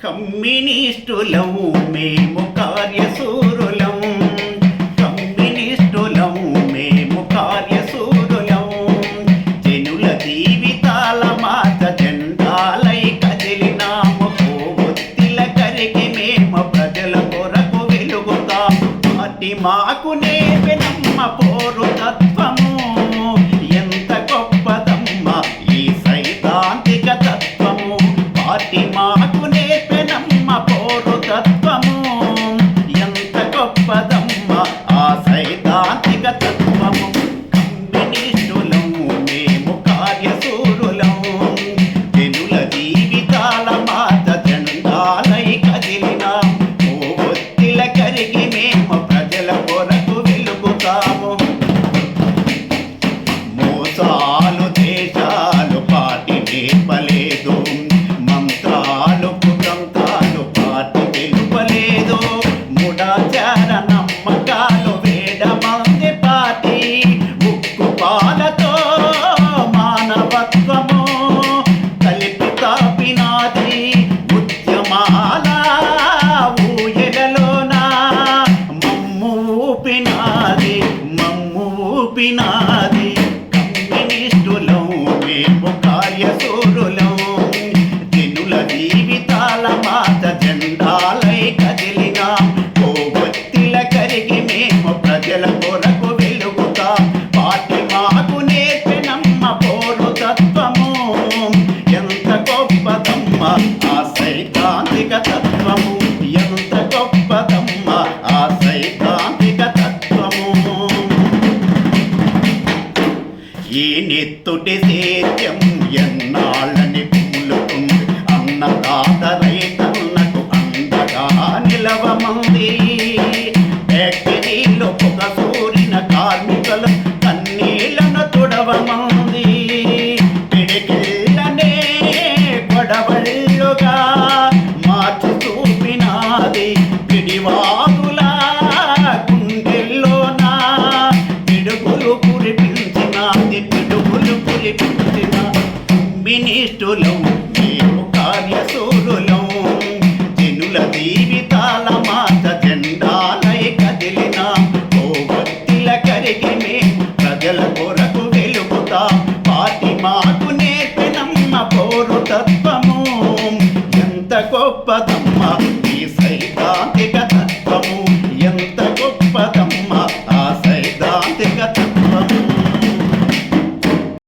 కమ్యూనిస్టులం మేము కార్యశూరులం, కమ్యూనిస్టులం మేము కార్యశూరులం. జనుల జీవితాల మాత జెండాలై కదిలినాము, కొవ్వొత్తిల కరిగి మేము ప్రజల కొరకు వెలుగుతాం. పార్టీ మాకు నేర్పినమ్మ పోరు తత్వము, ఎంత గొప్పదమ్మ ఈ సైద్ధాంతిక తత్వము. పార్టీ మాకు నేర్పినమ్మ పోరు తత్వము, ఎంత గొప్పదమ్మ ఆ సైద్ధాంతిక తత్వము. కమ్యూనిస్టులం మేము కార్యశూరులం, జనుల జీవితాల మాత జెండాలై కదిలినాం, కొవ్వొత్తిల కరిగి మేము ప్రజల కొరకు వెలుగుతాము. మోసాలు దేశాలు పార్టీ నేర్పలేదు, మంత్రాలు కుతంత్రాలు పార్టీ తెలుపలేదు. మూఢాచార నమ్మకాలు వేడమంది పార్టీ, ఉక్కు పాలతో మానవత్వము కలిపి తాపినాది. ఉద్యమాల ఊయలలోన మమ్ము ఊపినాది, మమ్ము ఊపినాది. కమ్యూనిస్టులం మేము కార్యశూరులం, జనుల జీవితాల మాత జెండాలై కదిలినాం, కొవ్వొత్తిల కరిగి మేము ప్రజల కొరకు వెలుగుతాం. పార్టీ మాకు నేర్పినమ్మ పోరు తత్వము, ఎంత గొప్పదమ్మ ఆ సైద్ధాంతిక తత్వము, ఎంత గొప్పదమ్మ ఆ సైద్ధాంతిక తత్వము. ఈ నెత్తుటి సేద్యం ఎన్నాళ్ళని కుములుతుంది, అన్నదాత రైతన్నకు అండగా నిలవమంది. ఫ్యాక్టరీలో పొగ సూరిన కార్మికులు కన్నీళ్లను తుడవమంది. పిడికిళ్ళనే గొడవళ్ళుగా మార్చి చూపినాది. పిడివాదుల గుండెల్లోన పిడుగులు కురిపించినాది, పిడుగులు కురిపించిన. కమ్యూనిస్టులం మేము కార్యశూరులం, జనుల జీవితాల మాత జెండాలై కదిలినాం, కొవ్వొత్తిల కరిగి మేము ప్రజల కొరకు వెలుగుతాం. పార్టీ మాకు నేర్పినమ్మ పోరు తత్వము, ఎంత గొప్పదమ్మ